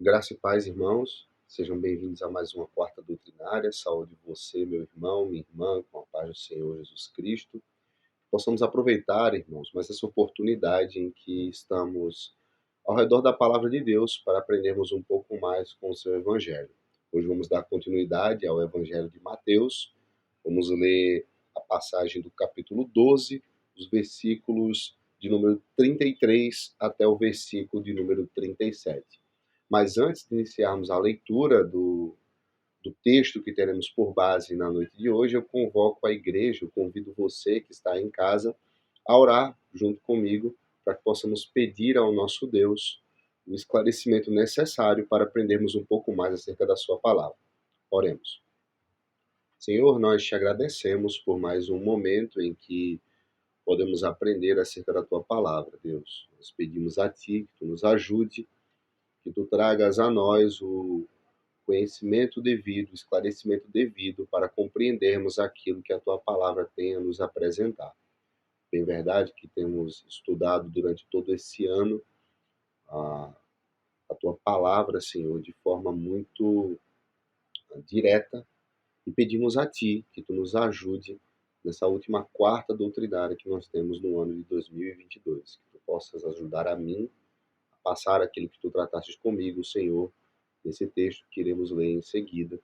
Graça e paz, irmãos. Sejam bem-vindos a mais uma quarta doutrinária. Saúde você, meu irmão, minha irmã, com a paz do Senhor Jesus Cristo. Possamos aproveitar, irmãos, mais essa oportunidade em que estamos ao redor da palavra de Deus para aprendermos um pouco mais com o seu Evangelho. Hoje vamos dar continuidade ao Evangelho de Mateus. Vamos ler a passagem do capítulo 12, os versículos de número 33 até o versículo de número 37. Mas antes de iniciarmos a leitura do texto que teremos por base na noite de hoje, eu convoco a igreja, eu convido você que está em casa a orar junto comigo para que possamos pedir ao nosso Deus o esclarecimento necessário para aprendermos um pouco mais acerca da sua palavra. Oremos. Senhor, nós te agradecemos por mais um momento em que podemos aprender acerca da tua palavra, Deus. Nós pedimos a ti que tu nos ajude, que tu tragas a nós o conhecimento devido, esclarecimento devido para compreendermos aquilo que a tua palavra tem a nos apresentar. Bem verdade que temos estudado durante todo esse ano a, a tua palavra, Senhor, de forma muito direta e pedimos a ti que tu nos ajude nessa última quarta doutrinária que nós temos no ano de 2022. Que tu possas ajudar a mim a passar aquilo que tu tratastes comigo, Senhor, nesse texto que iremos ler em seguida,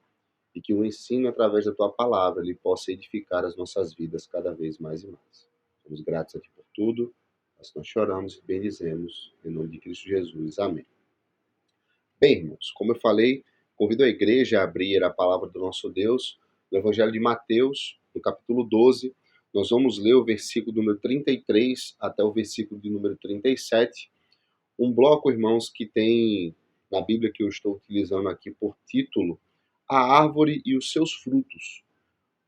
e que o ensino através da tua palavra ele possa edificar as nossas vidas cada vez mais e mais. Somos gratos a ti por tudo, nós choramos e bendizemos, em nome de Cristo Jesus. Amém. Bem, irmãos, como eu falei, convido a igreja a abrir a palavra do nosso Deus no Evangelho de Mateus, no capítulo 12. Nós vamos ler o versículo número 33 até o versículo de número 37. Um bloco, irmãos, que tem na Bíblia que eu estou utilizando aqui por título, A Árvore e os Seus Frutos.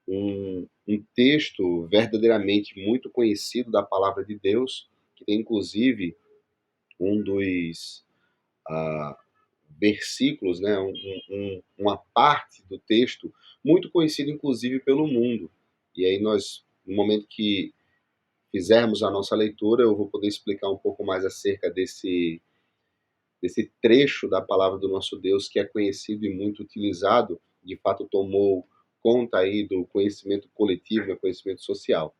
Um texto verdadeiramente muito conhecido da palavra de Deus, que tem inclusive um dos versículos, né, uma parte do texto muito conhecido inclusive pelo mundo. E aí nós, no momento que fizermos a nossa leitura, eu vou poder explicar um pouco mais acerca desse trecho da palavra do nosso Deus que é conhecido e muito utilizado, de fato tomou conta aí do conhecimento coletivo, do conhecimento social.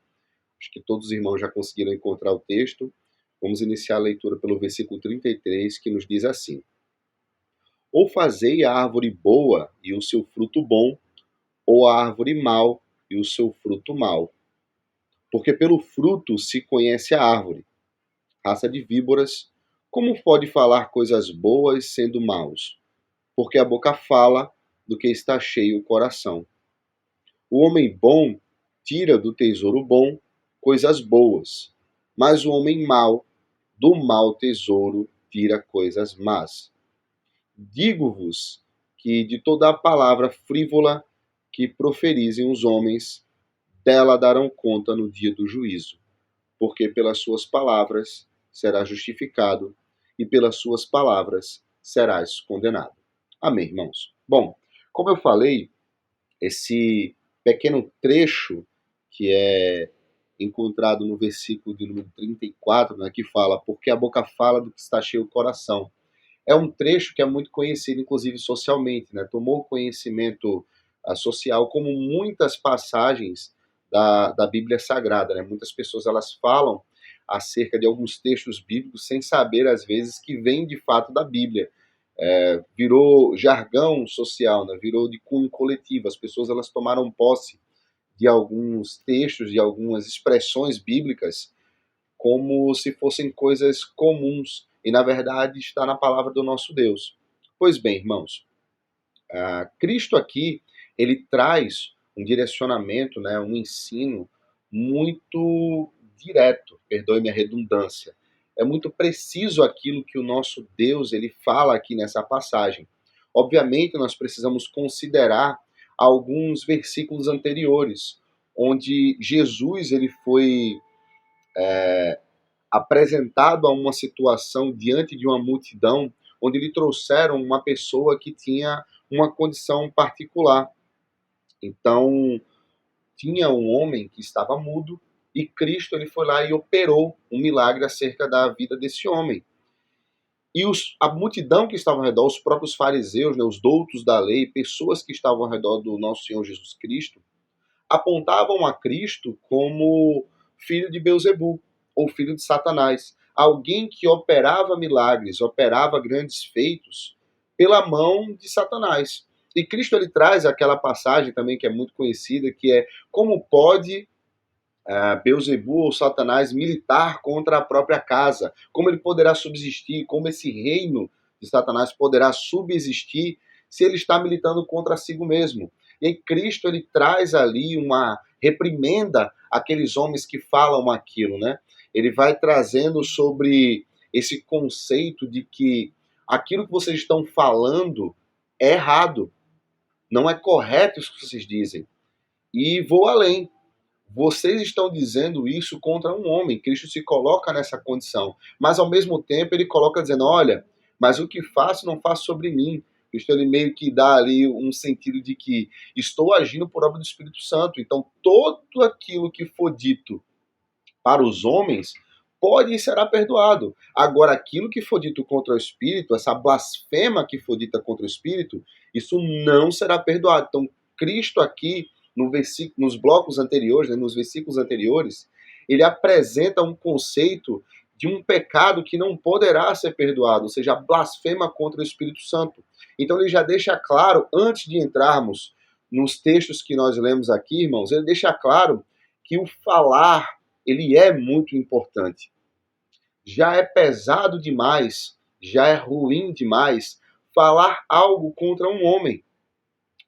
Acho que todos os irmãos já conseguiram encontrar o texto. Vamos iniciar a leitura pelo versículo 33, que nos diz assim: Ou fazei a árvore boa e o seu fruto bom, ou a árvore mau e o seu fruto mau. Porque pelo fruto se conhece a árvore. Raça de víboras, como pode falar coisas boas sendo maus? Porque a boca fala do que está cheio o coração. O homem bom tira do tesouro bom coisas boas, mas o homem mau do mau tesouro tira coisas más. Digo-vos que de toda a palavra frívola que proferizem os homens, dela darão conta no dia do juízo, porque pelas suas palavras serás justificado e pelas suas palavras serás condenado. Amém, irmãos? Bom, como eu falei, esse pequeno trecho que é encontrado no versículo de número 34, né, que fala, porque a boca fala do que está cheio o coração. É um trecho que é muito conhecido, inclusive socialmente, né? Tomou conhecimento social como muitas passagens da Bíblia Sagrada, né? Muitas pessoas elas falam acerca de alguns textos bíblicos sem saber, às vezes, que vem de fato da Bíblia. Virou jargão social, né? Virou de cunho coletivo. As pessoas elas tomaram posse de alguns textos, de algumas expressões bíblicas, como se fossem coisas comuns, e na verdade está na palavra do nosso Deus. Pois bem, irmãos, Cristo aqui, ele traz um direcionamento, né, um ensino muito direto, perdoe-me a redundância. É muito preciso aquilo que o nosso Deus ele fala aqui nessa passagem. Obviamente, nós precisamos considerar alguns versículos anteriores, onde Jesus ele foi apresentado a uma situação diante de uma multidão, onde lhe trouxeram uma pessoa que tinha uma condição particular. Então, tinha um homem que estava mudo e Cristo ele foi lá e operou um milagre acerca da vida desse homem. E a multidão que estava ao redor, os próprios fariseus, né, os doutos da lei, pessoas que estavam ao redor do nosso Senhor Jesus Cristo, apontavam a Cristo como filho de Beuzebu, ou filho de Satanás. Alguém que operava milagres, operava grandes feitos pela mão de Satanás. E Cristo ele traz aquela passagem também que é muito conhecida, que é como pode Beuzebu ou Satanás militar contra a própria casa, como ele poderá subsistir, como esse reino de Satanás poderá subsistir se ele está militando contra si mesmo. E aí Cristo ele traz ali uma reprimenda àqueles homens que falam aquilo, né? Ele vai trazendo sobre esse conceito de que aquilo que vocês estão falando é errado, não é correto isso que vocês dizem. E vou além. Vocês estão dizendo isso contra um homem. Cristo se coloca nessa condição. Mas, ao mesmo tempo, ele coloca dizendo, olha, mas o que faço, não faço sobre mim. Cristo, ele meio que dá ali um sentido de que estou agindo por obra do Espírito Santo. Então, todo aquilo que for dito para os homens pode e será perdoado. Agora, aquilo que for dito contra o Espírito, essa blasfema que for dita contra o Espírito, isso não será perdoado. Então, Cristo aqui, no versículo, nos blocos anteriores, né, nos versículos anteriores, ele apresenta um conceito de um pecado que não poderá ser perdoado, ou seja, a blasfema contra o Espírito Santo. Então, ele já deixa claro, antes de entrarmos nos textos que nós lemos aqui, irmãos, ele deixa claro que o falar ele é muito importante. Já é pesado demais, já é ruim demais falar algo contra um homem.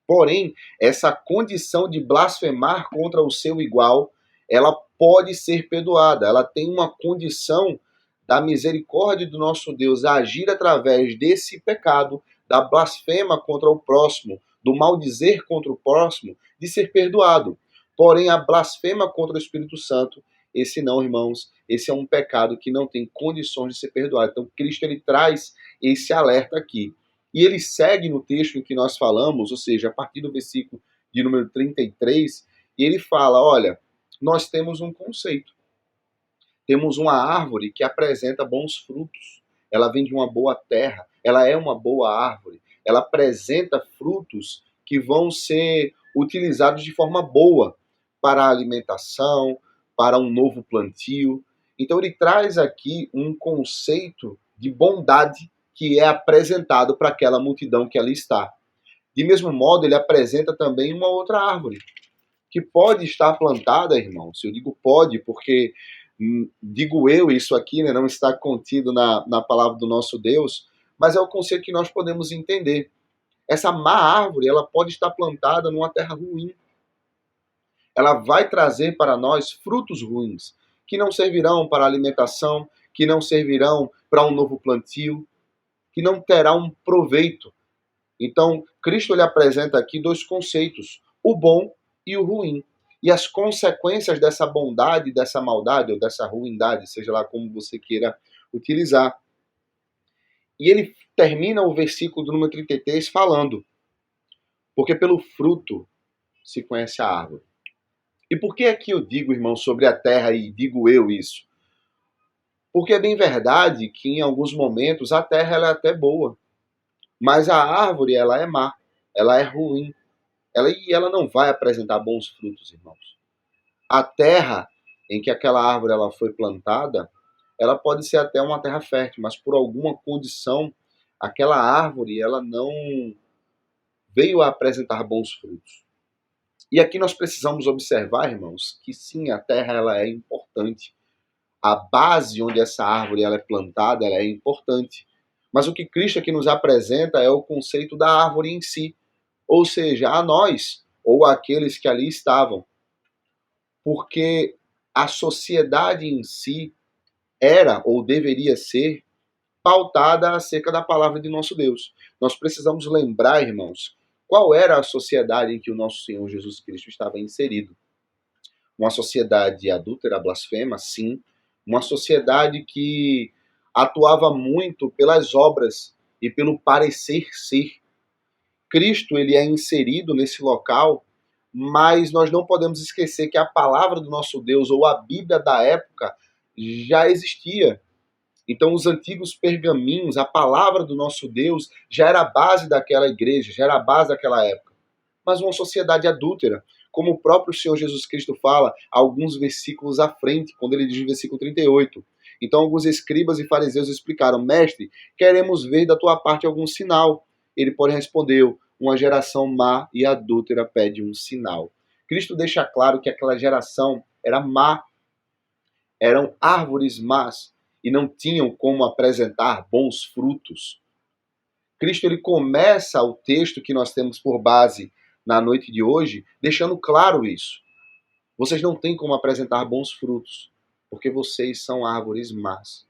Porém, essa condição de blasfemar contra o seu igual, ela pode ser perdoada. Ela tem uma condição da misericórdia do nosso Deus agir através desse pecado, da blasfema contra o próximo, do maldizer contra o próximo, de ser perdoado. Porém, a blasfema contra o Espírito Santo, esse não, irmãos, esse é um pecado que não tem condições de ser perdoado. Então, Cristo ele traz esse alerta aqui. E ele segue no texto em que nós falamos, ou seja, a partir do versículo de número 33, e ele fala, olha, nós temos um conceito. Temos uma árvore que apresenta bons frutos. Ela vem de uma boa terra, ela é uma boa árvore. Ela apresenta frutos que vão ser utilizados de forma boa para a alimentação, para um novo plantio. Então ele traz aqui um conceito de bondade que é apresentado para aquela multidão que ali está. De mesmo modo, ele apresenta também uma outra árvore, que pode estar plantada, irmãos. Eu digo pode, porque digo eu isso aqui, né, não está contido na palavra do nosso Deus, mas é o conceito que nós podemos entender. Essa má árvore, ela pode estar plantada numa terra ruim. Ela vai trazer para nós frutos ruins, que não servirão para alimentação, que não servirão para um novo plantio, que não terá um proveito. Então, Cristo lhe apresenta aqui dois conceitos, o bom e o ruim. E as consequências dessa bondade, dessa maldade ou dessa ruindade, seja lá como você queira utilizar. E ele termina o versículo do número 33 falando, porque pelo fruto se conhece a árvore. E por que é que eu digo, irmão, sobre a terra e digo eu isso? Porque é bem verdade que em alguns momentos a terra ela é até boa, mas a árvore ela é má, ela é ruim, ela não vai apresentar bons frutos, irmãos. A terra em que aquela árvore ela foi plantada, ela pode ser até uma terra fértil, mas por alguma condição aquela árvore ela não veio a apresentar bons frutos. E aqui nós precisamos observar, irmãos, que sim, a terra ela é importante. A base onde essa árvore ela é plantada ela é importante. Mas o que Cristo aqui nos apresenta é o conceito da árvore em si. Ou seja, a nós, ou aqueles que ali estavam. Porque a sociedade em si era, ou deveria ser, pautada acerca da palavra de nosso Deus. Nós precisamos lembrar, irmãos, qual era a sociedade em que o nosso Senhor Jesus Cristo estava inserido. Uma sociedade adúltera, blasfema, sim. Uma sociedade que atuava muito pelas obras e pelo parecer ser. Cristo ele é inserido nesse local, mas nós não podemos esquecer que a palavra do nosso Deus ou a Bíblia da época já existia. Então, os antigos pergaminhos, a palavra do nosso Deus, já era a base daquela igreja, já era a base daquela época. Mas uma sociedade adúltera, como o próprio Senhor Jesus Cristo fala, alguns versículos à frente, quando ele diz no versículo 38. Então, alguns escribas e fariseus explicaram: Mestre, queremos ver da tua parte algum sinal. Ele, porém, respondeu: uma geração má e adúltera pede um sinal. Cristo deixa claro que aquela geração era má, eram árvores más e não tinham como apresentar bons frutos. Cristo ele começa o texto que nós temos por base na noite de hoje, deixando claro isso. Vocês não têm como apresentar bons frutos, porque vocês são árvores más.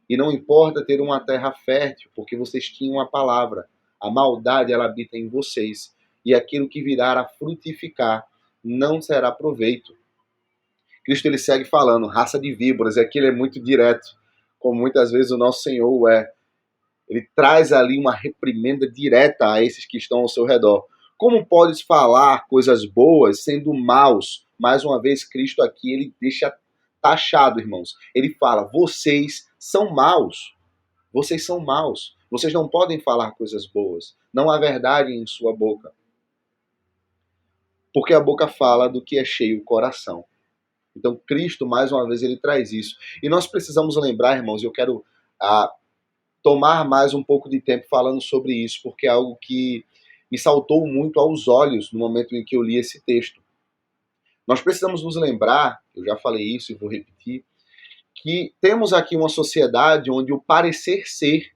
E não importa ter uma terra fértil, porque vocês tinham a palavra. A maldade ela habita em vocês, e aquilo que virá a frutificar não será proveito. Cristo ele segue falando, raça de víboras, e aqui ele é muito direto, como muitas vezes o nosso Senhor é. Ele traz ali uma reprimenda direta a esses que estão ao seu redor. Como podes falar coisas boas sendo maus? Mais uma vez, Cristo aqui, ele deixa taxado, irmãos. Ele fala, vocês são maus. Vocês são maus. Vocês não podem falar coisas boas. Não há verdade em sua boca. Porque a boca fala do que é cheio o coração. Então, Cristo, mais uma vez, ele traz isso. E nós precisamos lembrar, irmãos, e eu quero tomar mais um pouco de tempo falando sobre isso, porque é algo que me saltou muito aos olhos no momento em que eu li esse texto. Nós precisamos nos lembrar, eu já falei isso e vou repetir, que temos aqui uma sociedade onde o parecer ser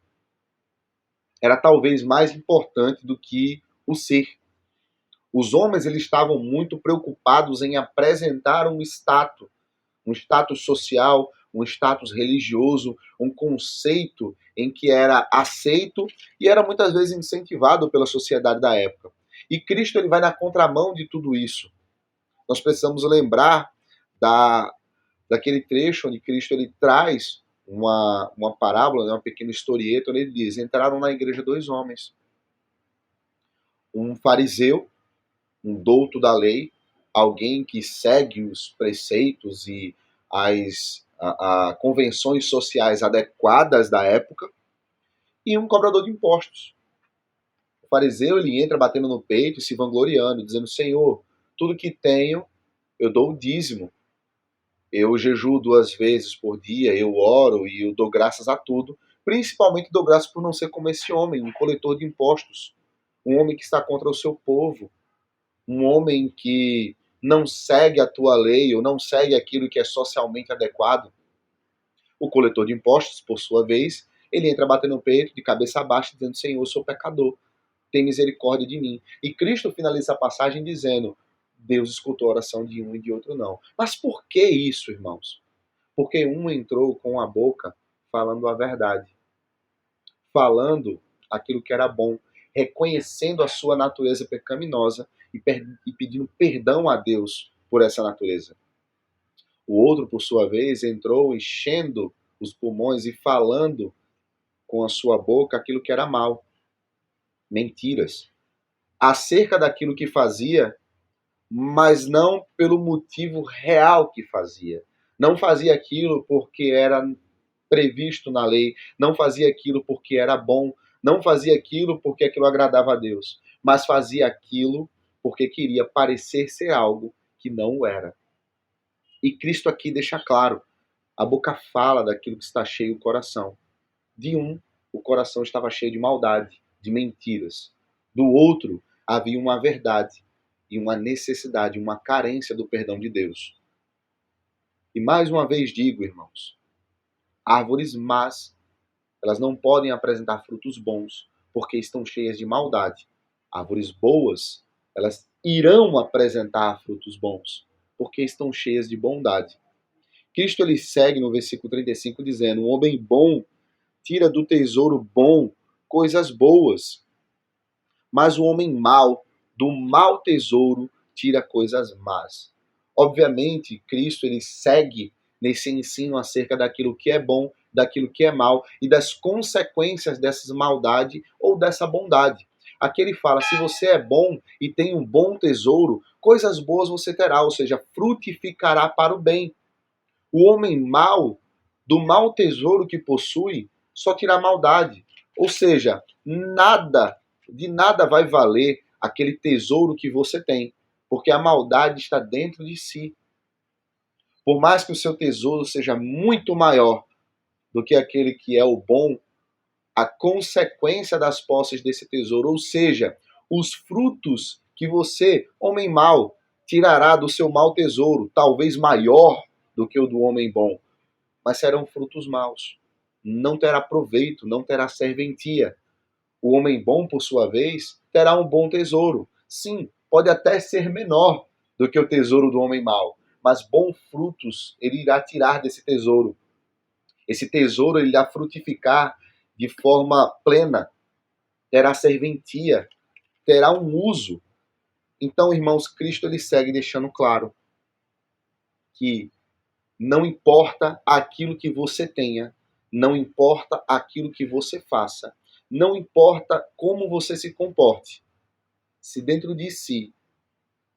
era talvez mais importante do que o ser. Os homens eles estavam muito preocupados em apresentar um status social, um status religioso, um conceito em que era aceito e era muitas vezes incentivado pela sociedade da época. E Cristo ele vai na contramão de tudo isso. Nós precisamos lembrar daquele trecho onde Cristo ele traz uma parábola, uma pequena historieta, onde ele diz, entraram na igreja dois homens. Um fariseu, um douto da lei, alguém que segue os preceitos e as convenções sociais adequadas da época, e um cobrador de impostos. O fariseu ele entra batendo no peito e se vangloriando, dizendo, Senhor, tudo que tenho eu dou o dízimo. Eu jejuo 2 vezes por dia, eu oro e eu dou graças a tudo. Principalmente dou graças por não ser como esse homem, um coletor de impostos. Um homem que está contra o seu povo. Um homem que não segue a tua lei ou não segue aquilo que é socialmente adequado. O coletor de impostos, por sua vez, ele entra batendo no peito, de cabeça baixa, dizendo, Senhor, eu sou pecador, tem misericórdia de mim. E Cristo finaliza a passagem dizendo, Deus escutou a oração de um e de outro não. Mas por que isso, irmãos? Porque um entrou com a boca falando a verdade, falando aquilo que era bom, reconhecendo a sua natureza pecaminosa e pedindo perdão a Deus por essa natureza. O outro, por sua vez, entrou enchendo os pulmões e falando com a sua boca aquilo que era mal, mentiras, acerca daquilo que fazia, mas não pelo motivo real que fazia. Não fazia aquilo porque era previsto na lei, não fazia aquilo porque era bom, não fazia aquilo porque aquilo agradava a Deus, mas fazia aquilo porque queria parecer ser algo que não era. E Cristo aqui deixa claro, a boca fala daquilo que está cheio o coração. De um, o coração estava cheio de maldade, de mentiras. Do outro, havia uma verdade e uma necessidade, uma carência do perdão de Deus. E mais uma vez digo, irmãos, árvores más, elas não podem apresentar frutos bons, porque estão cheias de maldade. Árvores boas, elas irão apresentar frutos bons, porque estão cheias de bondade. Cristo ele segue no versículo 35 dizendo, um homem bom tira do tesouro bom coisas boas, mas o homem mau, do mau tesouro, tira coisas más. Obviamente, Cristo ele segue nesse ensino acerca daquilo que é bom, daquilo que é mal e das consequências dessa maldade ou dessa bondade. Aqui ele fala, se você é bom e tem um bom tesouro, coisas boas você terá, ou seja, frutificará para o bem. O homem mau, Do mau tesouro que possui, só tirar maldade. Ou seja, de nada vai valer aquele tesouro que você tem, porque a maldade está dentro de si. Por mais que o seu tesouro seja muito maior do que aquele que é o bom, a consequência das posses desse tesouro, ou seja, os frutos que você, homem mau, tirará do seu mau tesouro, talvez maior do que o do homem bom, mas serão frutos maus. Não terá proveito, não terá serventia. O homem bom, por sua vez, terá um bom tesouro. Sim, pode até ser menor do que o tesouro do homem mau, mas bons frutos ele irá tirar desse tesouro. Esse tesouro ele irá frutificar de forma plena, terá serventia, terá um uso. Então, irmãos, Cristo ele segue deixando claro que não importa aquilo que você tenha, não importa aquilo que você faça, não importa como você se comporte, se dentro de si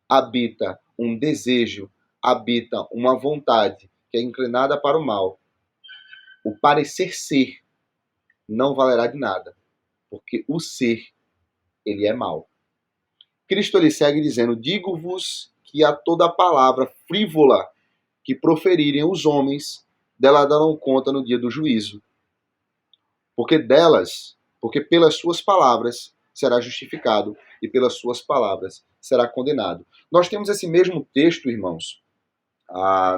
habita um desejo, habita uma vontade que é inclinada para o mal, o parecer ser não valerá de nada, porque o ser, ele é mau. Cristo ele segue dizendo: digo-vos que a toda palavra frívola que proferirem os homens, dela darão conta no dia do juízo. Porque pelas suas palavras será justificado e pelas suas palavras será condenado. Nós temos esse mesmo texto, irmãos,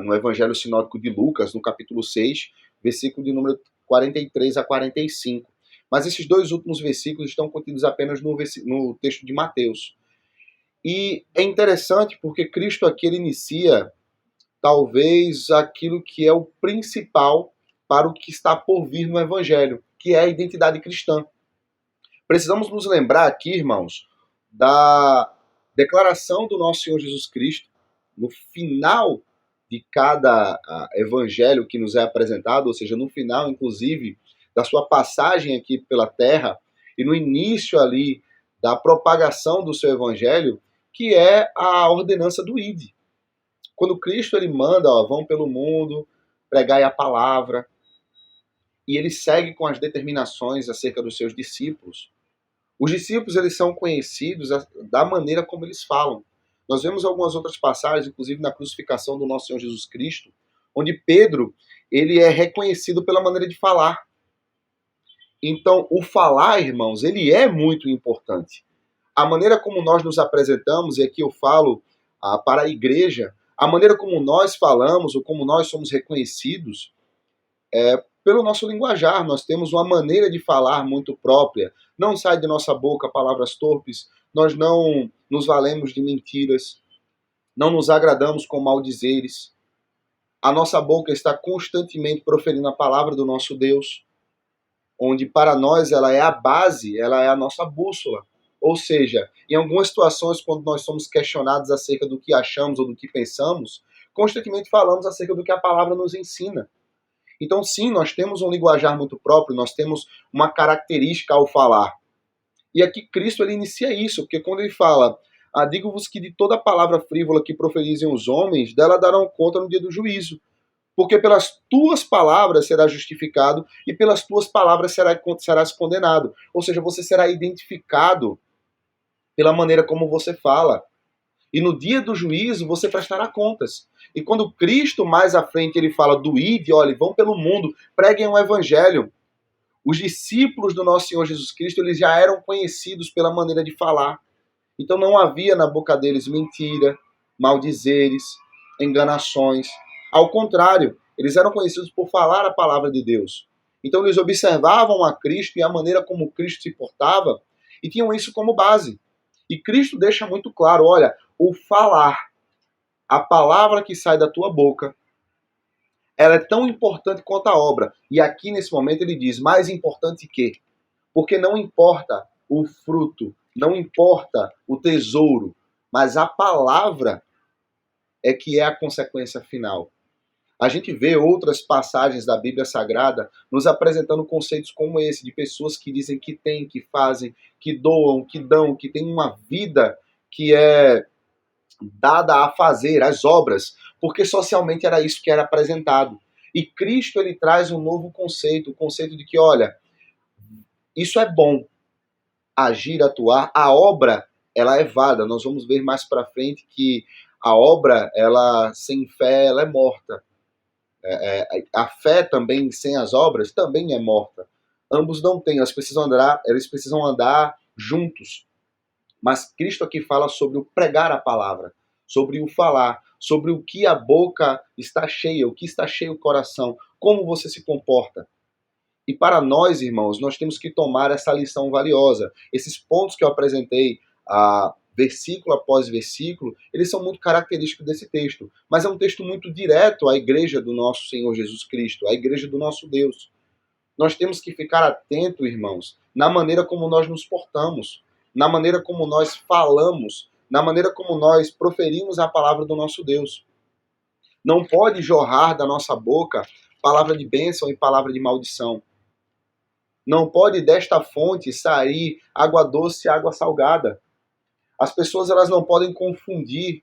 no Evangelho Sinótico de Lucas, no capítulo 6, versículo de número 43 a 45. Mas esses dois últimos versículos estão contidos apenas no texto de Mateus. E é interessante porque Cristo aqui ele inicia talvez aquilo que é o principal para o que está por vir no Evangelho, que é a identidade cristã. Precisamos nos lembrar aqui, irmãos, da declaração do nosso Senhor Jesus Cristo no final de cada evangelho que nos é apresentado, ou seja, no final, inclusive, da sua passagem aqui pela terra e no início ali da propagação do seu evangelho, que é a ordenança do ide. Quando Cristo ele manda, vão pelo mundo, pregai a palavra, e ele segue com as determinações acerca dos seus discípulos. Os discípulos eles são conhecidos da maneira como eles falam. Nós vemos algumas outras passagens, inclusive na crucificação do nosso Senhor Jesus Cristo, onde Pedro ele é reconhecido pela maneira de falar. Então, o falar, irmãos, ele é muito importante. A maneira como nós nos apresentamos, e aqui eu falo para a igreja, a maneira como nós falamos, ou como nós somos reconhecidos, pelo nosso linguajar. Nós temos uma maneira de falar muito própria. Não sai de nossa boca palavras torpes, nós não nos valemos de mentiras, não nos agradamos com maldizeres. A nossa boca está constantemente proferindo a palavra do nosso Deus, onde para nós ela é a base, ela é a nossa bússola. Ou seja, em algumas situações, quando nós somos questionados acerca do que achamos ou do que pensamos, constantemente falamos acerca do que a palavra nos ensina. Então, sim, nós temos um linguajar muito próprio, nós temos uma característica ao falar. E aqui Cristo ele inicia isso, porque quando ele fala, digo-vos que de toda palavra frívola que proferizem os homens, dela darão conta no dia do juízo. Porque pelas tuas palavras serás justificado e pelas tuas palavras serás condenado. Ou seja, você será identificado pela maneira como você fala. E no dia do juízo você prestará contas. E quando Cristo mais à frente ele fala do ide, olha, vão pelo mundo, preguem o evangelho. Os discípulos do nosso Senhor Jesus Cristo, eles já eram conhecidos pela maneira de falar. Então não havia na boca deles mentira, maldizeres, enganações. Ao contrário, eles eram conhecidos por falar a palavra de Deus. Então eles observavam a Cristo e a maneira como Cristo se portava e tinham isso como base. E Cristo deixa muito claro, olha, o falar, a palavra que sai da tua boca, ela é tão importante quanto a obra. E aqui nesse momento ele diz, mais importante que? Porque não importa o fruto, não importa o tesouro, mas a palavra é que é a consequência final. A gente vê outras passagens da Bíblia Sagrada nos apresentando conceitos como esse, de pessoas que dizem que têm, que fazem, que doam, que dão, que têm uma vida que é dada a fazer, as obras, porque socialmente era isso que era apresentado. E Cristo, ele traz um novo conceito, o conceito de que, olha, isso é bom, agir, atuar, a obra, ela é válida. Nós vamos ver mais para frente que a obra, ela sem fé, ela é morta. A fé também, sem as obras, também é morta. Ambos não têm, eles precisam andar juntos. Mas Cristo aqui fala sobre o pregar a palavra, sobre o falar, sobre o que a boca está cheia, o que está cheio o coração, como você se comporta. E para nós, irmãos, nós temos que tomar essa lição valiosa. Esses pontos que eu apresentei, versículo após versículo, eles são muito característicos desse texto. Mas é um texto muito direto à igreja do nosso Senhor Jesus Cristo, à igreja do nosso Deus. Nós temos que ficar atentos, irmãos, na maneira como nós nos portamos, na maneira como nós falamos, na maneira como nós proferimos a palavra do nosso Deus. Não pode jorrar da nossa boca palavra de bênção e palavra de maldição. Não pode desta fonte sair água doce e água salgada. As pessoas, elas não podem confundir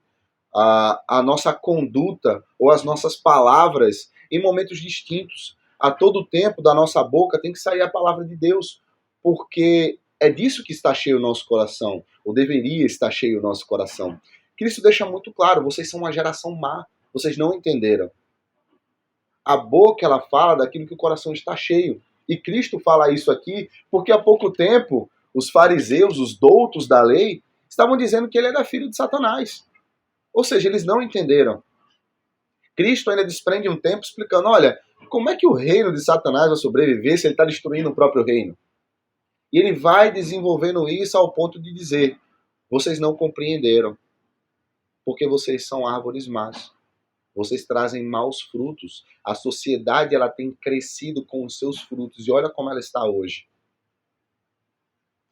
a nossa conduta ou as nossas palavras em momentos distintos. A todo tempo da nossa boca tem que sair a palavra de Deus, porque é disso que está cheio o nosso coração, ou deveria estar cheio o nosso coração. Cristo deixa muito claro, vocês são uma geração má, vocês não entenderam. A boca, ela fala daquilo que o coração está cheio. E Cristo fala isso aqui porque há pouco tempo os fariseus, os doutos da lei, estavam dizendo que ele era filho de Satanás. Ou seja, eles não entenderam. Cristo ainda desprende um tempo explicando, olha, como é que o reino de Satanás vai sobreviver se ele está destruindo o próprio reino? E ele vai desenvolvendo isso ao ponto de dizer, vocês não compreenderam, porque vocês são árvores más. Vocês trazem maus frutos. A sociedade, ela tem crescido com os seus frutos. E olha como ela está hoje.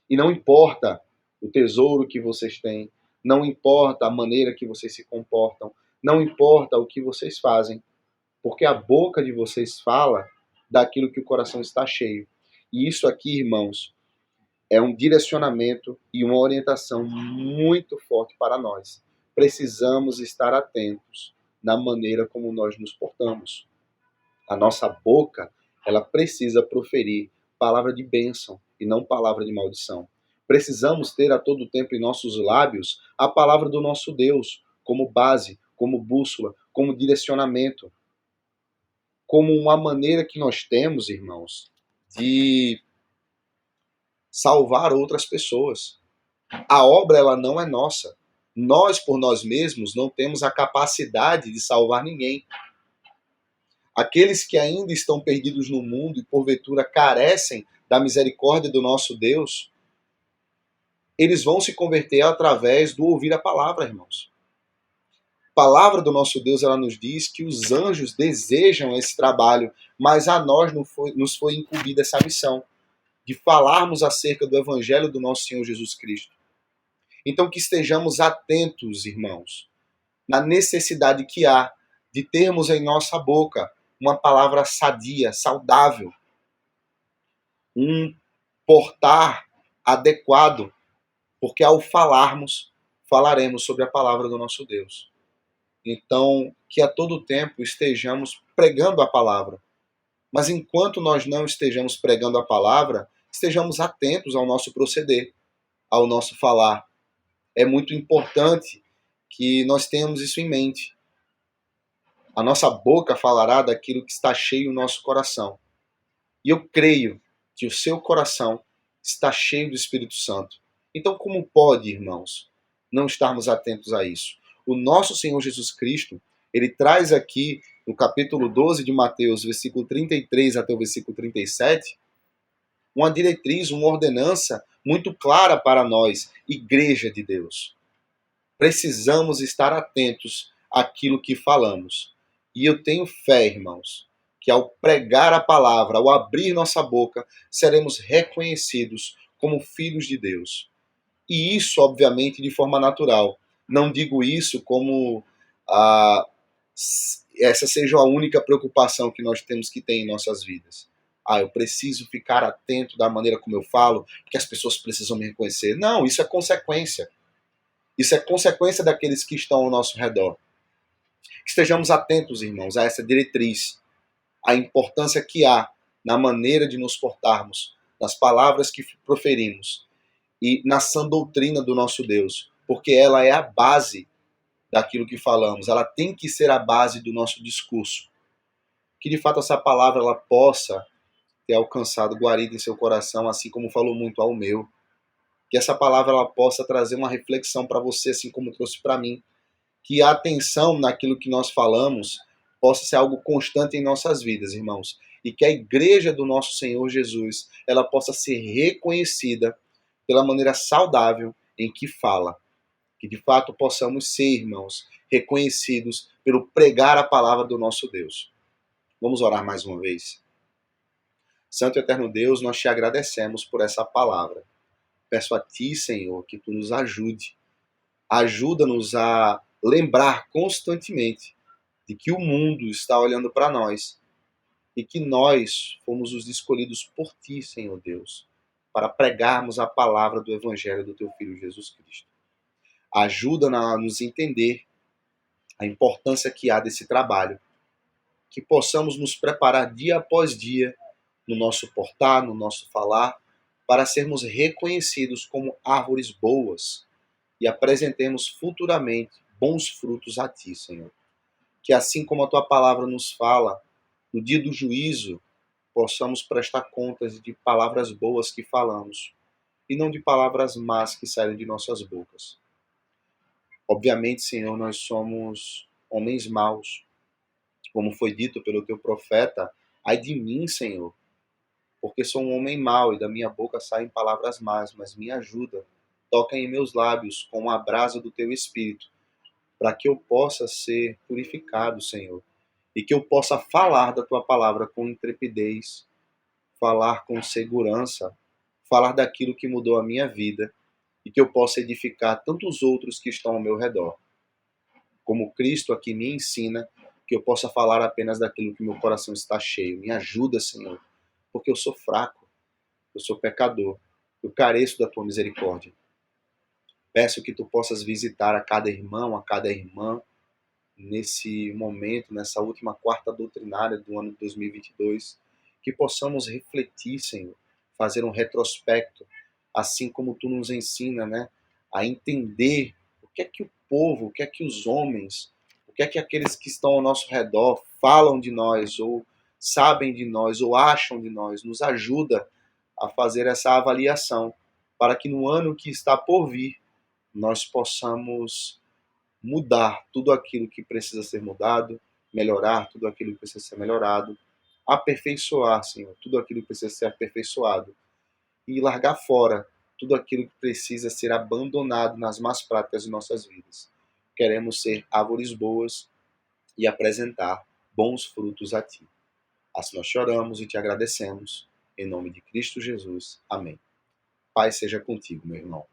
E não importa o tesouro que vocês têm. Não importa a maneira que vocês se comportam. Não importa o que vocês fazem. Porque a boca de vocês fala daquilo que o coração está cheio. E isso aqui, irmãos, é um direcionamento e uma orientação muito forte para nós. Precisamos estar atentos na maneira como nós nos portamos. A nossa boca, ela precisa proferir palavra de bênção e não palavra de maldição. Precisamos ter a todo tempo em nossos lábios a palavra do nosso Deus, como base, como bússola, como direcionamento, como uma maneira que nós temos, irmãos, de salvar outras pessoas. A obra, ela não é nossa. Nós, por nós mesmos, não temos a capacidade de salvar ninguém. Aqueles que ainda estão perdidos no mundo e porventura carecem da misericórdia do nosso Deus, eles vão se converter através do ouvir a palavra, irmãos. A palavra do nosso Deus, ela nos diz que os anjos desejam esse trabalho, mas a nós nos foi incumbida essa missão de falarmos acerca do evangelho do nosso Senhor Jesus Cristo. Então que estejamos atentos, irmãos, na necessidade que há de termos em nossa boca uma palavra sadia, saudável, um portar adequado, porque ao falarmos, falaremos sobre a palavra do nosso Deus. Então, que a todo tempo estejamos pregando a palavra. Mas enquanto nós não estejamos pregando a palavra, estejamos atentos ao nosso proceder, ao nosso falar. É muito importante que nós tenhamos isso em mente. A nossa boca falará daquilo que está cheio no nosso coração. E eu creio que o seu coração está cheio do Espírito Santo. Então, como pode, irmãos, não estarmos atentos a isso? O nosso Senhor Jesus Cristo, ele traz aqui, no capítulo 12 de Mateus, versículo 33 até o versículo 37, uma diretriz, uma ordenança muito clara para nós, igreja de Deus. Precisamos estar atentos àquilo que falamos. E eu tenho fé, irmãos, que ao pregar a palavra, ao abrir nossa boca, seremos reconhecidos como filhos de Deus. E isso, obviamente, de forma natural. Não digo isso como essa seja a única preocupação que nós temos que ter em nossas vidas. Eu preciso ficar atento da maneira como eu falo, porque as pessoas precisam me reconhecer. Não, isso é consequência. Isso é consequência daqueles que estão ao nosso redor. Que estejamos atentos, irmãos, a essa diretriz. a importância que há na maneira de nos portarmos, nas palavras que proferimos e na sã doutrina do nosso Deus, porque ela é a base daquilo que falamos, ela tem que ser a base do nosso discurso. Que de fato essa palavra ela possa ter alcançado guarida em seu coração, assim como falou muito ao meu. Que essa palavra ela possa trazer uma reflexão para você, assim como trouxe para mim. Que a atenção naquilo que nós falamos possa ser algo constante em nossas vidas, irmãos. E que a igreja do nosso Senhor Jesus ela possa ser reconhecida pela maneira saudável em que fala. Que de fato possamos ser, irmãos, reconhecidos pelo pregar a palavra do nosso Deus. Vamos orar mais uma vez. Santo e eterno Deus, nós te agradecemos por essa palavra. Peço a ti, Senhor, que tu nos ajude. Ajuda-nos a lembrar constantemente de que o mundo está olhando para nós e que nós fomos os escolhidos por ti, Senhor Deus, para pregarmos a palavra do Evangelho do teu Filho Jesus Cristo. Ajuda-nos a nos entender a importância que há desse trabalho, que possamos nos preparar dia após dia no nosso portar, no nosso falar, para sermos reconhecidos como árvores boas e apresentemos futuramente bons frutos a ti, Senhor. Que assim como a tua palavra nos fala, no dia do juízo, possamos prestar contas de palavras boas que falamos e não de palavras más que saem de nossas bocas. Obviamente, Senhor, nós somos homens maus, como foi dito pelo teu profeta, ai de mim, Senhor, porque sou um homem mau e da minha boca saem palavras más, mas me ajuda, toca em meus lábios com a brasa do teu Espírito, para que eu possa ser purificado, Senhor, e que eu possa falar da tua palavra com intrepidez, falar com segurança, falar daquilo que mudou a minha vida e que eu possa edificar tantos outros que estão ao meu redor. Como Cristo aqui me ensina, que eu possa falar apenas daquilo que meu coração está cheio. Me ajuda, Senhor, porque eu sou fraco, eu sou pecador, eu careço da tua misericórdia. Peço que tu possas visitar a cada irmão, a cada irmã, nesse momento, nessa última quarta doutrinária do ano de 2022, que possamos refletir, Senhor, fazer um retrospecto, assim como tu nos ensina, né, a entender o que é que o povo, o que é que os homens, o que é que aqueles que estão ao nosso redor falam de nós, ou sabem de nós, ou acham de nós. Nos ajuda a fazer essa avaliação, para que no ano que está por vir, nós possamos mudar tudo aquilo que precisa ser mudado, melhorar tudo aquilo que precisa ser melhorado, aperfeiçoar, Senhor, tudo aquilo que precisa ser aperfeiçoado e largar fora tudo aquilo que precisa ser abandonado nas más práticas de nossas vidas. Queremos ser árvores boas e apresentar bons frutos a Ti. Assim nós choramos e Te agradecemos. Em nome de Cristo Jesus. Amém. Pai seja contigo, meu irmão.